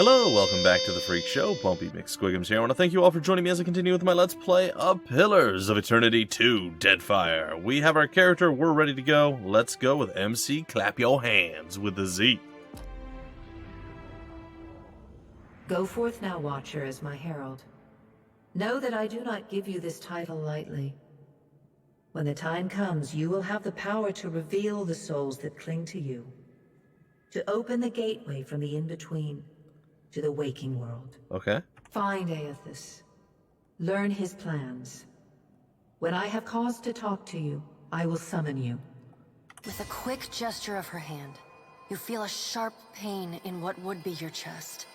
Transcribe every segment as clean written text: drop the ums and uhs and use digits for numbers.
Hello, welcome back to the Freak Show. Bumpy McSquigums here. I want to thank you all for joining me as I continue with my Let's Play of Pillars of Eternity 2, Deadfire. We have our character, we're ready to go. Let's go with MC Clap Yo Handz with the Z. Go forth now, Watcher, as my herald. Know that I do not give you this title lightly. When the time comes, you will have the power to reveal the souls that cling to you, to open the gateway from the in-between to the waking world. Okay. Find Aethys. Learn his plans. When I have cause to talk to you, I will summon you. With a quick gesture of her hand, you feel a sharp pain in what would be your chest.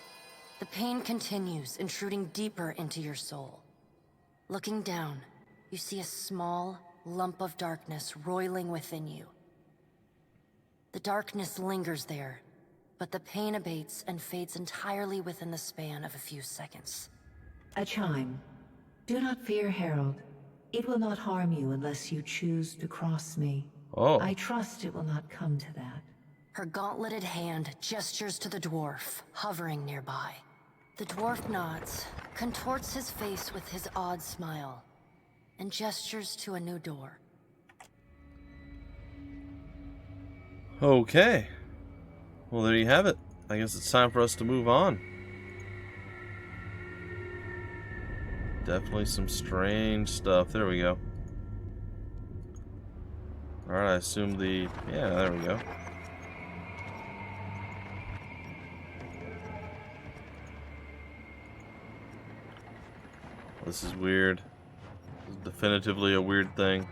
The pain continues, intruding deeper into your soul. Looking down, you see a small lump of darkness roiling within you. The darkness lingers there, but the pain abates and fades entirely within the span of a few seconds. A chime. Do not fear, Herald. It will not harm you unless you choose to cross me. Oh. I trust it will not come to that. Her gauntleted hand gestures to the dwarf, hovering nearby. The dwarf nods, contorts his face with his odd smile, and gestures to a new door. Okay. Well, there you have it. I guess it's time for us to move on. Definitely some strange stuff. There we go. Alright, I assume the... Yeah, there we go. This is weird. This is definitively a weird thing.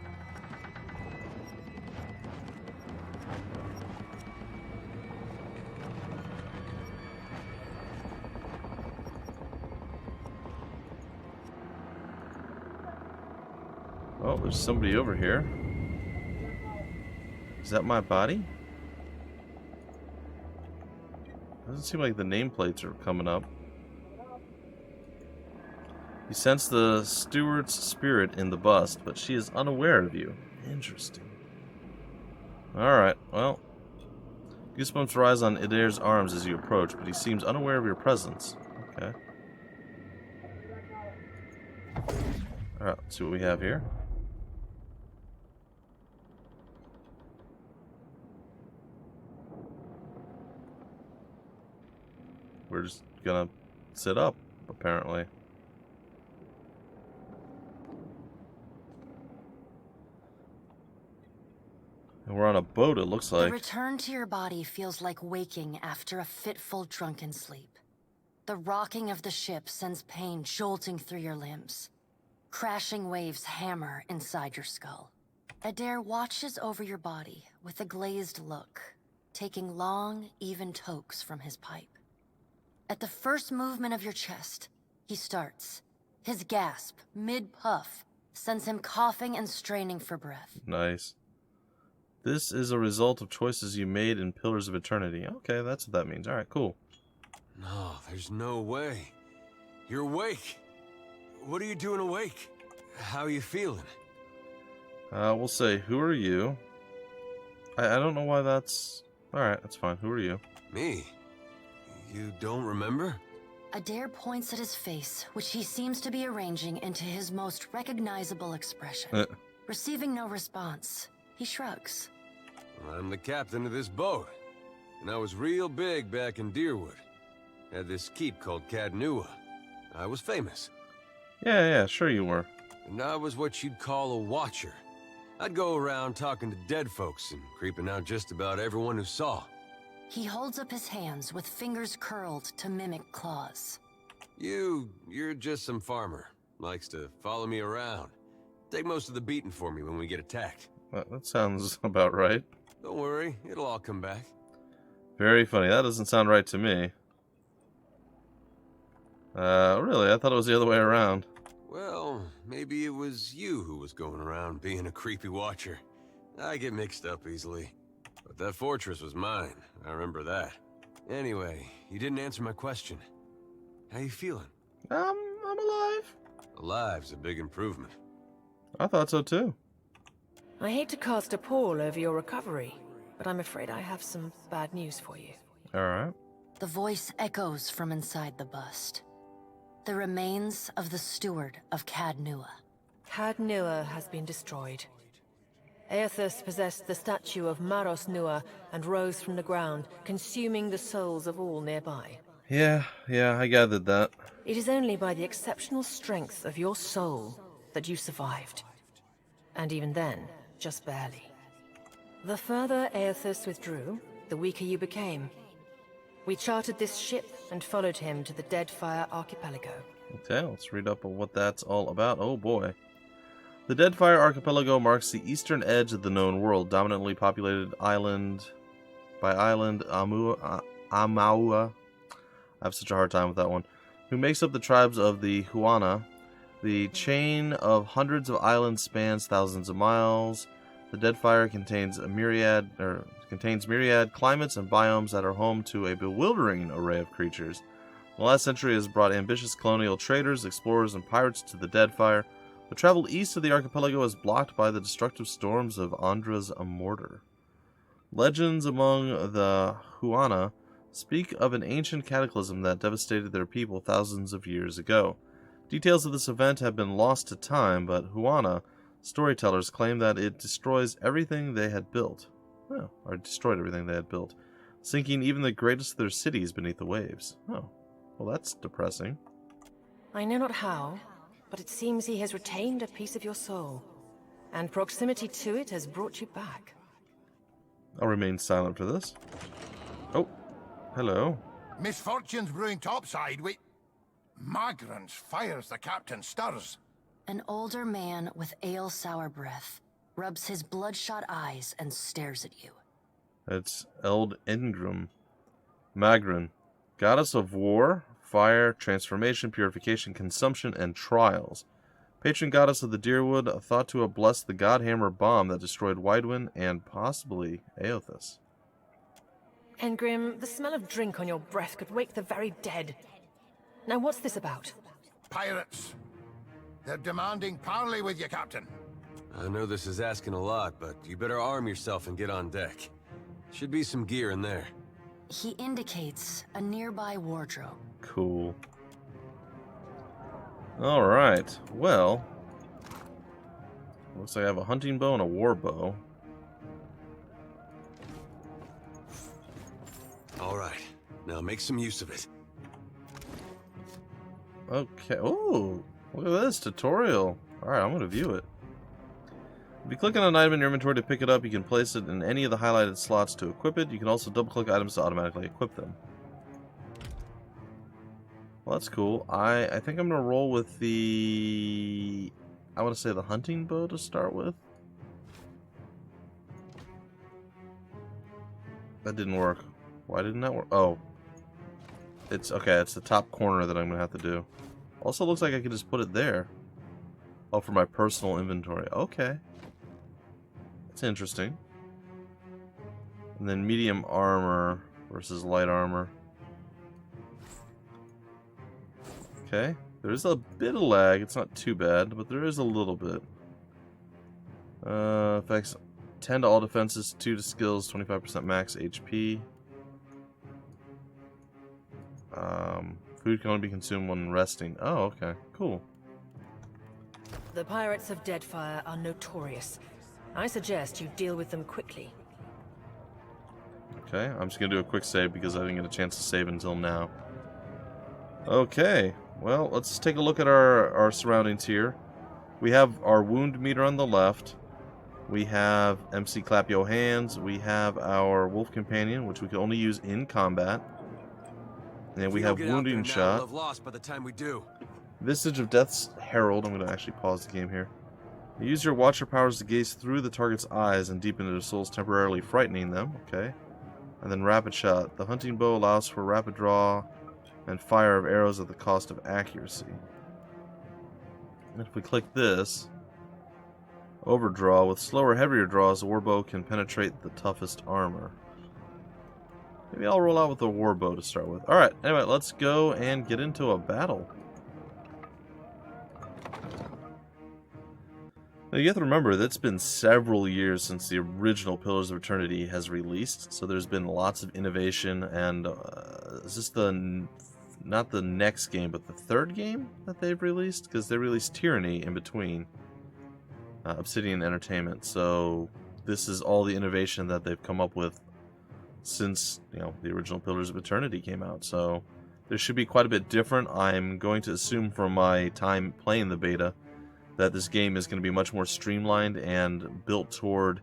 Oh, there's somebody over here. Is that my body? Doesn't seem like the nameplates are coming up. You sense the steward's spirit in the bust, but she is unaware of you. Interesting. Alright, well. Goosebumps rise on Adair's arms as you approach, but he seems unaware of your presence. Okay. Alright, let's see what we have here. We're just gonna sit up, apparently. And we're on a boat, it looks like. The return to your body feels like waking after a fitful drunken sleep. The rocking of the ship sends pain jolting through your limbs. Crashing waves hammer inside your skull. Adair watches over your body with a glazed look, taking long, even tokes from his pipe. At the first movement of your chest, he starts. His gasp, mid-puff, sends him coughing and straining for breath. Nice. This is a result of choices you made in Pillars of Eternity. Okay, that's what that means. Alright, cool. No, there's no way. You're awake. What are you doing awake? How are you feeling? We'll say, who are you? I don't know why that's... Alright, that's fine. Who are you? Me? You don't remember? Adair points at his face, which he seems to be arranging into his most recognizable expression. Receiving no response, he shrugs. Well, I'm the captain of this boat, and I was real big back in Deerwood. Had this keep called Cadnua. I was famous. Yeah, sure you were. And I was what you'd call a watcher. I'd go around talking to dead folks and creeping out just about everyone who saw. He holds up his hands with fingers curled to mimic claws. You're just some farmer. Likes to follow me around. Take most of the beating for me when we get attacked. That sounds about right. Don't worry, it'll all come back. Very funny. That doesn't sound right to me. Really? I thought it was the other way around. Well, maybe it was you who was going around being a creepy watcher. I get mixed up easily. But that fortress was mine. I remember that. Anyway, you didn't answer my question. How you feeling? I'm alive. Alive's a big improvement. I thought so too. I hate to cast a pall over your recovery, but I'm afraid I have some bad news for you. Alright. The voice echoes from inside the bust. The remains of the steward of Cad Nua. Cad Nua has been destroyed. Aethys possessed the statue of Maros Nua and rose from the ground, consuming the souls of all nearby. Yeah, I gathered that. It is only by the exceptional strength of your soul that you survived. And even then, just barely. The further Aethys withdrew, the weaker you became. We chartered this ship and followed him to the Deadfire archipelago. Okay, let's read up on what that's all about. Oh boy. The Deadfire archipelago marks the eastern edge of the known world, dominantly populated island Amaua. I have such a hard time with that one. Who makes up the tribes of the Huana. The chain of hundreds of islands spans thousands of miles. The Deadfire contains myriad climates and biomes that are home to a bewildering array of creatures. The last century has brought ambitious colonial traders, explorers, and pirates to the Deadfire, but travel east of the archipelago is blocked by the destructive storms of Andra's Mortar. Legends among the Huana speak of an ancient cataclysm that devastated their people thousands of years ago. Details of this event have been lost to time, but Huana storytellers claim that it destroys everything they had built. Oh, or destroyed everything they had built, sinking even the greatest of their cities beneath the waves. Oh, well that's depressing. I know not how, but it seems he has retained a piece of your soul, and proximity to it has brought you back. I'll remain silent for this. Oh, hello. Misfortunes brewing topside, we... Magrans fires the captain stirs. An older man with ale-sour breath rubs his bloodshot eyes and stares at you. It's Eld Ingram. Magran, goddess of war, fire, transformation, purification, consumption, and trials. Patron goddess of the Deerwood, thought to have blessed the Godhammer bomb that destroyed Widewind and possibly Aethys. Engrim, the smell of drink on your breath could wake the very dead. Now what's this about? Pirates. They're demanding parley with you, Captain. I know this is asking a lot, but you better arm yourself and get on deck. Should be some gear in there. He indicates a nearby wardrobe. Cool. Alright, well... looks like I have a hunting bow and a war bow. Alright, now make some use of it. Okay, oh, look at this tutorial. Alright, I'm going to view it. If you click on an item in your inventory to pick it up, you can place it in any of the highlighted slots to equip it. You can also double-click items to automatically equip them. Well, that's cool. I think I'm going to roll with the... I want to say the hunting bow to start with. That didn't work. Why didn't that work? Oh. It's okay, it's the top corner that I'm going to have to do. Also looks like I could just put it there. Oh, for my personal inventory. Okay. That's interesting. And then medium armor versus light armor. Okay. There's a bit of lag. It's not too bad, but there is a little bit. Effects 10 to all defenses, 2 to skills, 25% max HP. Food can only be consumed when resting. Oh, okay. Cool. The pirates of Deadfire are notorious. I suggest you deal with them quickly. Okay, I'm just going to do a quick save because I didn't get a chance to save until now. Okay, well, let's take a look at our surroundings here. We have our wound meter on the left. We have MC Clap Yo Handz. We have our Wolf Companion, which we can only use in combat. And we have Wounding Shot. We'll have lost by the time we do. Visage of Death's Herald. I'm going to actually pause the game here. You use your Watcher powers to gaze through the target's eyes and deep into their souls, temporarily frightening them. Okay. And then Rapid Shot. The hunting bow allows for rapid draw and fire of arrows at the cost of accuracy. And if we click this, Overdraw. With slower, heavier draws, the warbow can penetrate the toughest armor. Maybe I'll roll out with the warbow to start with. Alright, anyway, let's go and get into a battle. Now you have to remember that it's been several years since the original Pillars of Eternity has released, so there's been lots of innovation, and is this not the next game, but the third game that they've released? Because they released Tyranny in between Obsidian Entertainment, so this is all the innovation that they've come up with since, you know, the original Pillars of Eternity came out, so there should be quite a bit different. I'm going to assume from my time playing the beta that this game is going to be much more streamlined and built toward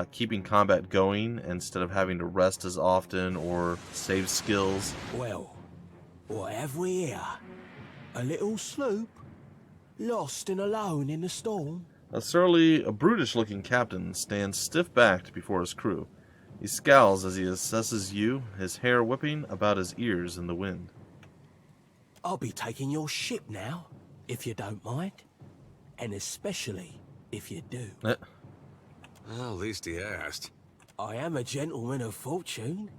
keeping combat going instead of having to rest as often or save skills. Well, what have we here? A little sloop? Lost and alone in the storm? A surly, brutish-looking captain stands stiff-backed before his crew. He scowls as he assesses you, his hair whipping about his ears in the wind. I'll be taking your ship now, if you don't mind. And especially if you do. Well, at least he asked. I am a gentleman of fortune.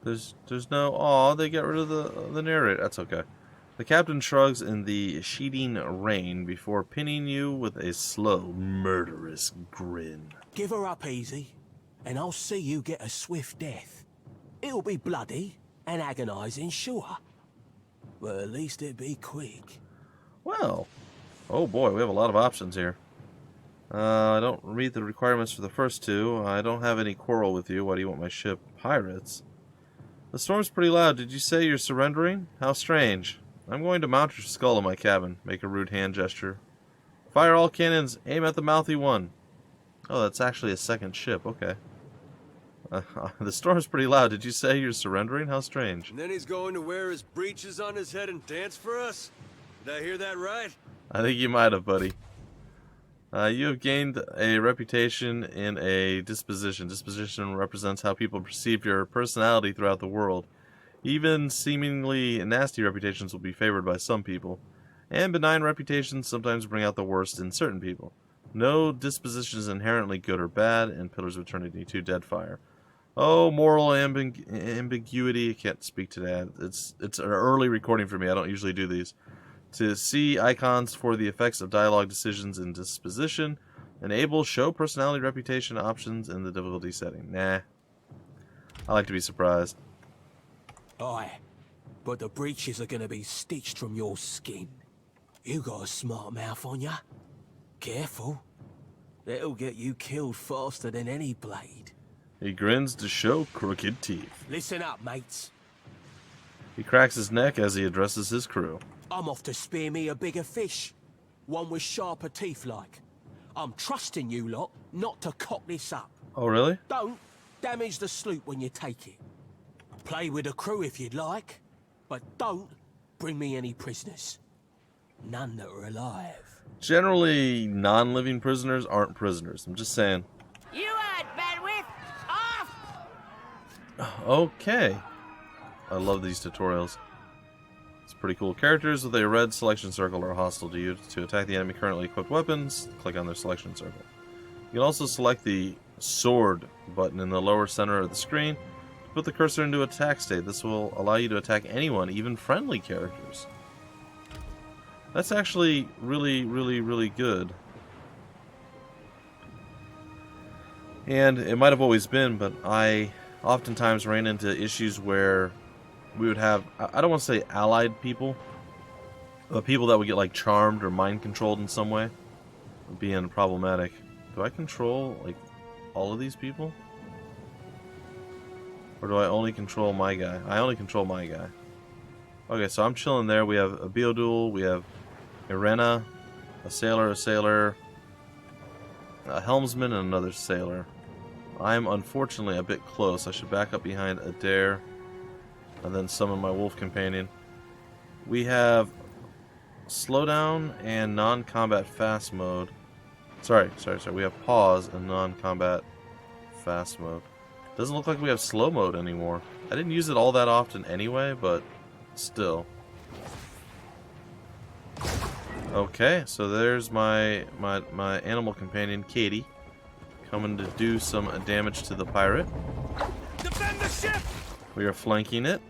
There's no... Aw, they get rid of the narrator. That's okay. The captain shrugs in the sheeting rain before pinning you with a slow, murderous grin. Give her up easy, and I'll see you get a swift death. It'll be bloody and agonizing, sure. But at least it'll be quick. Well... Oh boy, we have a lot of options here. I don't meet the requirements for the first two. I don't have any quarrel with you. Why do you want my ship? Pirates? The storm's pretty loud. Did you say you're surrendering? How strange. I'm going to mount your skull in my cabin. Make a rude hand gesture. Fire all cannons. Aim at the mouthy one. Oh, that's actually a second ship. Okay. The storm's pretty loud. Did you say you're surrendering? How strange. And then he's going to wear his breeches on his head and dance for us? Did I hear that right? I think you might have, buddy. You have gained a reputation in a disposition. Disposition represents how people perceive your personality throughout the world. Even seemingly nasty reputations will be favored by some people, and benign reputations sometimes bring out the worst in certain people. No disposition is inherently good or bad in Pillars of Eternity 2 Deadfire. Oh, moral ambiguity. I can't speak to that. It's an early recording for me. I don't usually do these. To see icons for the effects of dialogue decisions and disposition. Enable show personality reputation options in the difficulty setting. Nah. I like to be surprised. Aye, but the breeches are gonna be stitched from your skin. You got a smart mouth on ya. Careful. It'll get you killed faster than any blade. He grins to show crooked teeth. Listen up, mates. He cracks his neck as he addresses his crew. I'm off to spear me a bigger fish. One with sharper teeth like. I'm trusting you lot not to cock this up. Oh, really? Don't damage the sloop when you take it. Play with the crew if you'd like, but don't bring me any prisoners. None that are alive. Generally, non-living prisoners aren't prisoners. I'm just saying. You heard, bandwidth! Off! Okay. I love these tutorials. It's pretty cool. Characters with a red selection circle are hostile to you. To attack the enemy currently equipped weapons, click on their selection circle. You can also select the sword button in the lower center of the screen to put the cursor into attack state. This will allow you to attack anyone, even friendly characters. That's actually really, really, really good. And it might have always been, but I oftentimes ran into issues where we would have, I don't want to say allied people, but people that would get like charmed or mind controlled in some way, being problematic. Do I control like all of these people? Or do I only control my guy? I only control my guy. Okay, so I'm chilling there. We have a Beodul, we have Irena, a sailor, a helmsman, and another sailor. I'm unfortunately a bit close. I should back up behind Adair and then summon my wolf companion. We have slowdown and non-combat fast mode. Sorry. We have pause and non-combat fast mode. Doesn't look like we have slow mode anymore. I didn't use it all that often anyway, but still. Okay, so there's my animal companion, Katie, coming to do some damage to the pirate. Defend the ship! We are flanking it.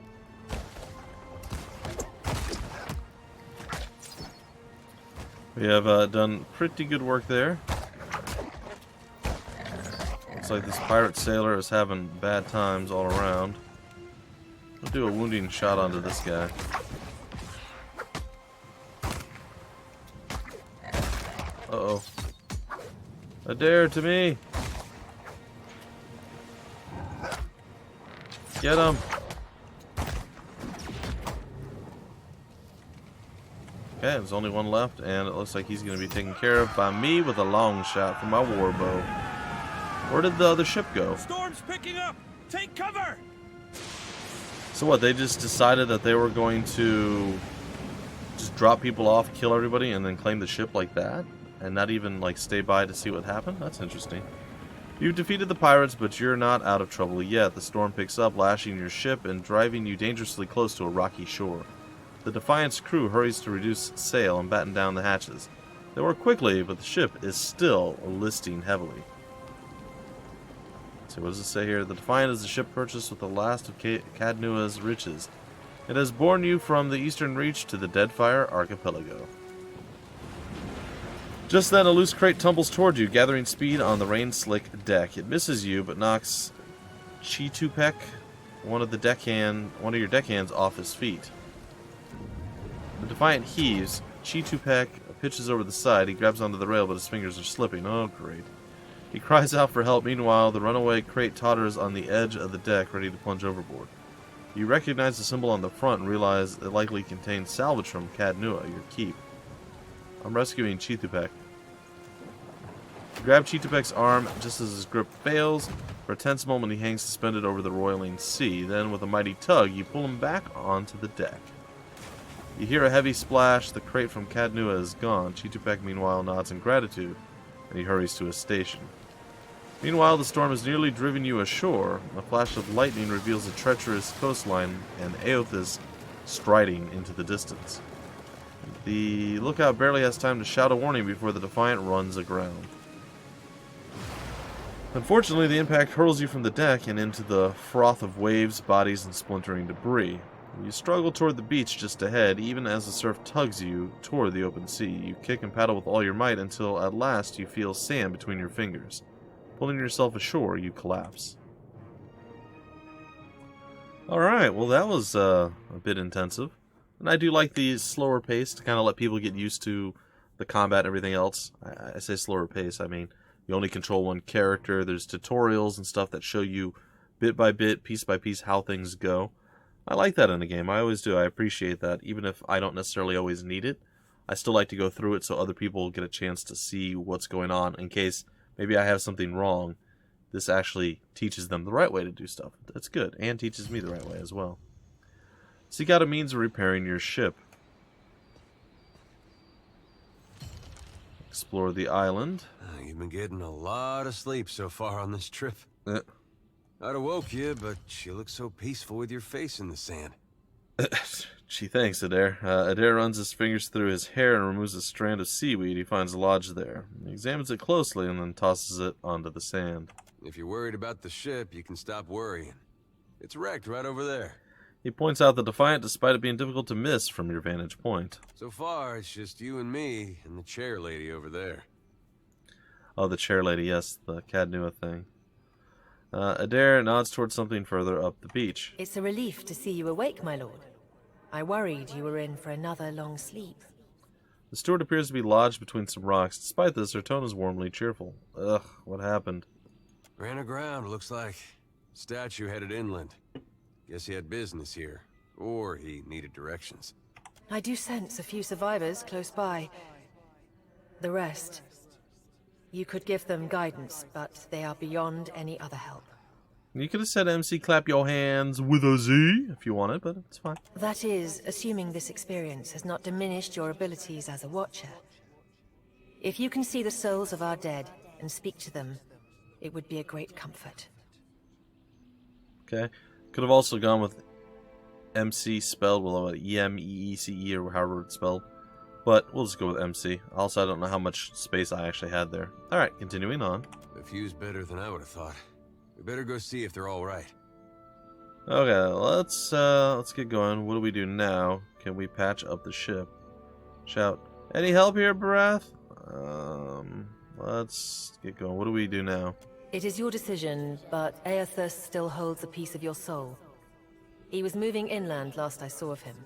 We have done pretty good work there. Looks like this pirate sailor is having bad times all around. We'll do a wounding shot onto this guy. Uh-oh. A dare to me! Get him! Okay, there's only one left, and it looks like he's going to be taken care of by me with a long shot from my warbow. Where did the other ship go? Storm's picking up! Take cover! So what, they just decided that they were going to just drop people off, kill everybody, and then claim the ship like that? And not even, like, stay by to see what happened? That's interesting. You've defeated the pirates, but you're not out of trouble yet. The storm picks up, lashing your ship and driving you dangerously close to a rocky shore. The Defiant's crew hurries to reduce sail and batten down the hatches. They work quickly, but the ship is still listing heavily. So what does it say here? The Defiant is the ship purchased with the last of Cadnua's riches. It has borne you from the eastern reach to the Deadfire archipelago. Just then, a loose crate tumbles toward you, gathering speed on the rain-slick deck. It misses you, but knocks Chitupek, one of your deckhands, off his feet. The Defiant heaves. Chitupek pitches over the side. He grabs onto the rail, but his fingers are slipping. Oh, great. He cries out for help. Meanwhile, the runaway crate totters on the edge of the deck, ready to plunge overboard. You recognize the symbol on the front and realize it likely contains salvage from Cadnua, your keep. I'm rescuing Chitupek. Grab Chitupek's arm just as his grip fails. For a tense moment, he hangs suspended over the roiling sea. Then, with a mighty tug, you pull him back onto the deck. You hear a heavy splash. The crate from Cadnua is gone. Chitupek, meanwhile, nods in gratitude, and he hurries to his station. Meanwhile, the storm has nearly driven you ashore. A flash of lightning reveals a treacherous coastline and Aothas striding into the distance. The lookout barely has time to shout a warning before the Defiant runs aground. Unfortunately, the impact hurls you from the deck and into the froth of waves, bodies, and splintering debris. You struggle toward the beach just ahead, even as the surf tugs you toward the open sea. You kick and paddle with all your might until at last you feel sand between your fingers. Pulling yourself ashore, you collapse. Alright, well that was a bit intensive. And I do like the slower pace to kind of let people get used to the combat and everything else. I say slower pace, I mean you only control one character. There's tutorials and stuff that show you bit by bit, piece by piece how things go. I like that in a game. I always do. I appreciate that. Even if I don't necessarily always need it, I still like to go through it so other people get a chance to see what's going on in case maybe I have something wrong. This actually teaches them the right way to do stuff. That's good. And teaches me the right way as well. Seek out a means of repairing your ship. Explore the island. You've been getting a lot of sleep so far on this trip. I'd have woke you, but you look so peaceful with your face in the sand. Gee, thanks, Adair. Adair runs his fingers through his hair and removes a strand of seaweed he finds lodged there. He examines it closely and then tosses it onto the sand. If you're worried about the ship, you can stop worrying. It's wrecked right over there. He points out the Defiant despite it being difficult to miss from your vantage point. So far, it's just you and me and the chair lady over there. Oh, the chair lady, yes, the Cadnua thing. Adair nods towards something further up the beach. It's a relief to see you awake, my lord. I worried you were in for another long sleep. The steward appears to be lodged between some rocks. Despite this, her tone is warmly cheerful. Ugh, what happened? Ran aground, looks like. Statue headed inland. Guess he had business here. Or he needed directions. I do sense a few survivors close by. The rest... You could give them guidance, but they are beyond any other help. You could have said MC Clap Yo Handz with a Z if you wanted, but it's fine. That is, assuming this experience has not diminished your abilities as a watcher. If you can see the souls of our dead and speak to them, it would be a great comfort. Okay. Could have also gone with MC spelled, well, E-M-E-E-C-E or however it's spelled. But we'll just go with MC. Also, I don't know how much space I actually had there. Alright, continuing on. The view's better than I would have thought. We better go see if they're all right. Okay, let's get going. What do we do now? Can we patch up the ship? Shout, Any help here, Barath? Let's get going. What do we do now? It is your decision, but Aethys still holds a piece of your soul. He was moving inland last I saw of him.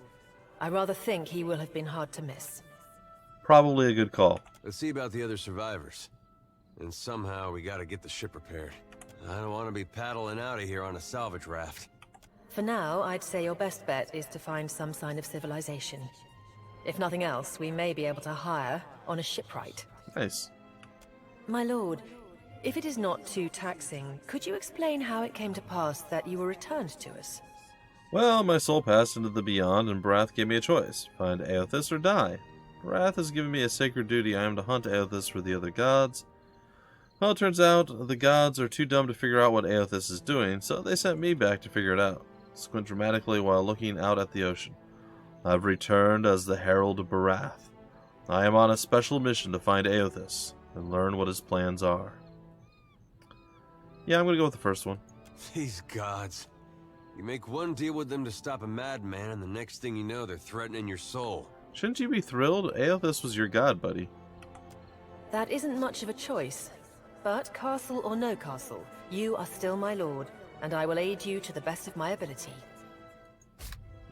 I rather think he will have been hard to miss. Probably a good call. Let's see about the other survivors. And somehow we gotta get the ship repaired. I don't want to be paddling out of here on a salvage raft. For now, I'd say your best bet is to find some sign of civilization. If nothing else, we may be able to hire on a shipwright. Nice. My lord, if it is not too taxing, could you explain how it came to pass that you were returned to us? Well, my soul passed into the beyond, and Barath gave me a choice. Find Aethys or die. Barath has given me a sacred duty. I am to hunt Aethys for the other gods. Well, it turns out the gods are too dumb to figure out what Aethys is doing, so they sent me back to figure it out. Squint dramatically while looking out at the ocean. I've returned as the Herald of Barath. I am on a special mission to find Aethys and learn what his plans are. Yeah, I'm going to go with the first one. These gods. You make one deal with them to stop a madman, and the next thing you know, they're threatening your soul. Shouldn't you be thrilled? Aethys was your god, buddy. That isn't much of a choice. But castle or no castle, you are still my lord, and I will aid you to the best of my ability.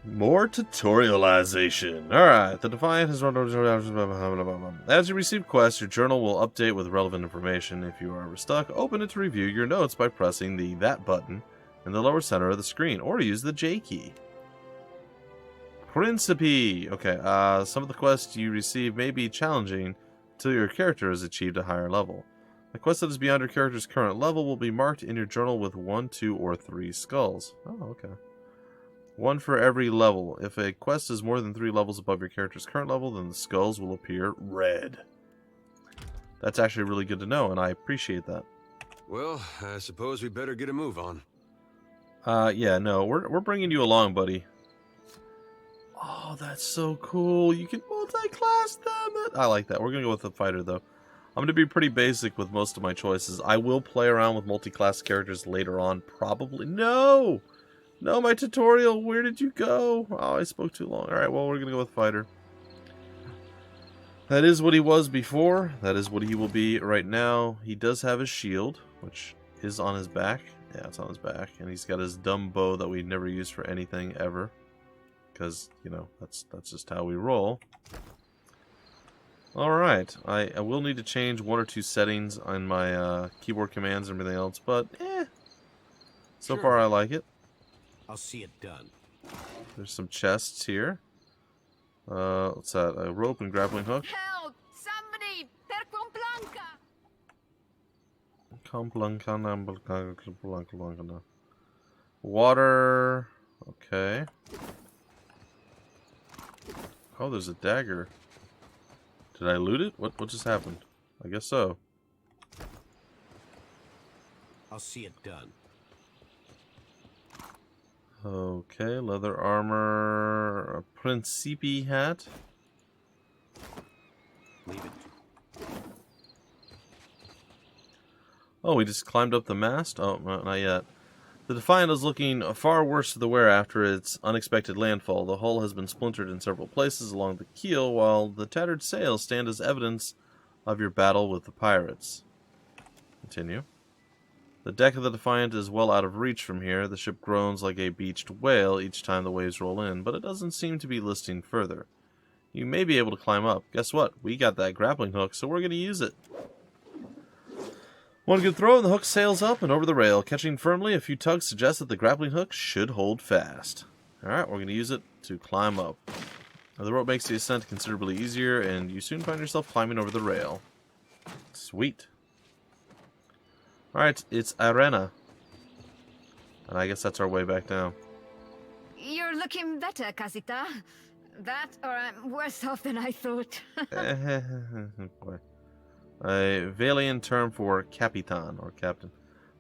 More tutorialization. Alright, the Defiant has run... As you receive quests, your journal will update with relevant information. If you are ever stuck, open it to review your notes by pressing the That button in the lower center of the screen, or use the J key. Principe. Okay, some of the quests you receive may be challenging until your character has achieved a higher level. A quest that is beyond your character's current level will be marked in your journal with 1, 2, or 3 skulls. Oh, okay. 1 for every level. If a quest is more than 3 levels above your character's current level, then the skulls will appear red. That's actually really good to know, and I appreciate that. Well, I suppose we better get a move on. Yeah, no, we're bringing you along, buddy. Oh, that's so cool. You can multi-class them. I like that. We're going to go with the fighter, though. I'm going to be pretty basic with most of my choices. I will play around with multi-class characters later on, probably. No! No, my tutorial. Where did you go? Oh, I spoke too long. Alright, well, we're going to go with fighter. That is what he was before. That is what he will be right now. He does have his shield, which is on his back. Yeah, it's on his back. And he's got his dumb bow that we never use for anything ever. Because, you know, that's just how we roll. Alright, I will need to change 1 or 2 settings on my keyboard commands and everything else, but so far I like it. I'll see it done. There's some chests here. What's that? A rope and grappling hook. Help! Somebody! Per water. Okay. Oh, there's a dagger. Did I loot it? What just happened? I guess so. I'll see it done. Okay, leather armor, a Principe hat. Leave it. Oh, we just climbed up the mast? Oh, not yet. The Defiant is looking far worse to the wear after its unexpected landfall. The hull has been splintered in several places along the keel, while the tattered sails stand as evidence of your battle with the pirates. Continue. The deck of the Defiant is well out of reach from here. The ship groans like a beached whale each time the waves roll in, but it doesn't seem to be listing further. You may be able to climb up. Guess what? We got that grappling hook, so we're going to use it. One good throw and the hook sails up and over the rail. Catching firmly, a few tugs suggest that the grappling hook should hold fast. Alright, we're going to use it to climb up. Now, the rope makes the ascent considerably easier, and you soon find yourself climbing over the rail. Sweet. Alright, it's Arena. And I guess that's our way back down. You're looking better, Casita. That, or I'm worse off than I thought. Boy. A Valian term for capitan, or captain.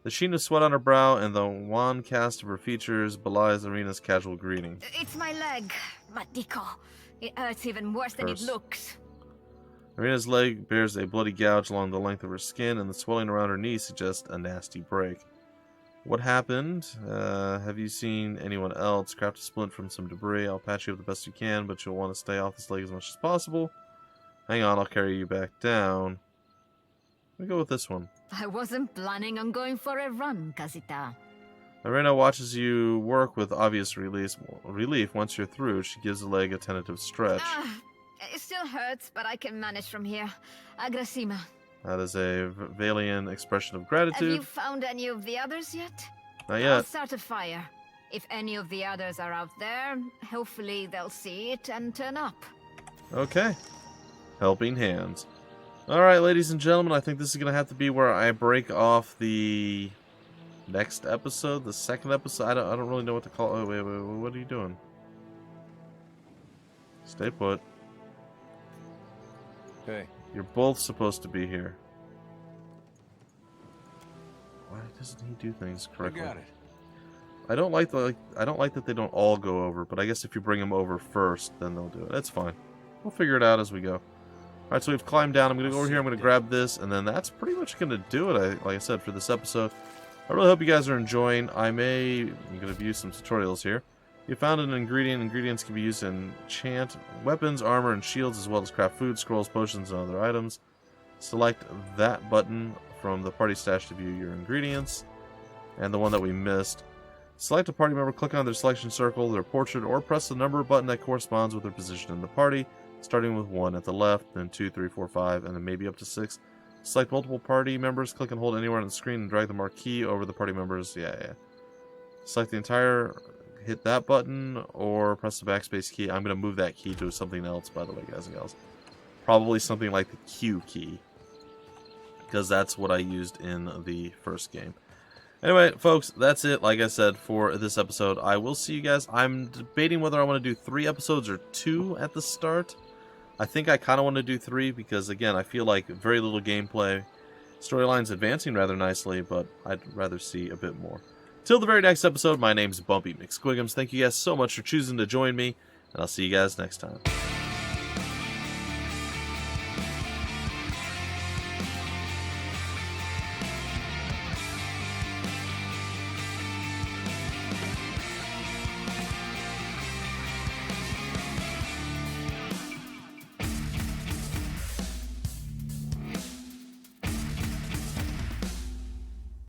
The sheen of sweat on her brow and the wan cast of her features belies Arena's casual greeting. It's my leg, Matico. It hurts even worse than it looks. Arena's leg bears a bloody gouge along the length of her skin, and the swelling around her knee suggests a nasty break. What happened? Have you seen anyone else? Craft a splint from some debris. I'll patch you up the best you can, but you'll want to stay off this leg as much as possible. Hang on, I'll carry you back down. Let me go with this one. I wasn't planning on going for a run, Casita. Irena watches you work with obvious relief. Once you're through, she gives the leg a tentative stretch. It still hurts, but I can manage from here. Agrasima. That is a Valian expression of Have gratitude. you found any of the others yet? Not I'll yet. start a fire. If any of the others are out there, hopefully they'll see it and turn up. Okay. Helping hands. Alright, ladies and gentlemen, I think this is going to have to be where I break off the next episode, the second episode. I don't really know what to call it. Oh, wait, what are you doing? Stay put. Hey. You're both supposed to be here. Why doesn't he do things correctly? I got it. I don't like that they don't all go over, but I guess if you bring them over first, then they'll do it. That's fine. We'll figure it out as we go. Alright, so we've climbed down. I'm going to go over here. I'm going to grab this, and then that's pretty much going to do it, like I said, for this episode. I really hope you guys are enjoying. I'm going to view some tutorials here. You found an ingredient. Ingredients can be used in enchant weapons, armor, and shields, as well as craft food, scrolls, potions, and other items. Select that button from the party stash to view your ingredients. And the one that we missed. Select a party member, click on their selection circle, their portrait, or press the number button that corresponds with their position in the party, starting with 1 at the left, then 2, 3, 4, 5, and then maybe up to 6. Select multiple party members, click and hold anywhere on the screen, and drag the marquee over the party members. Yeah. Select the entire, hit that button, or press the backspace key. I'm going to move that key to something else, by the way, guys and gals. Probably something like the Q key, because that's what I used in the first game. Anyway, folks, that's it, like I said, for this episode. I will see you guys. I'm debating whether I want to do 3 episodes or 2 at the start. I think I kind of want to do 3 because, again, I feel like very little gameplay. Storyline's advancing rather nicely, but I'd rather see a bit more. Till the very next episode, my name's Bumpy McSquigums. Thank you guys so much for choosing to join me, and I'll see you guys next time.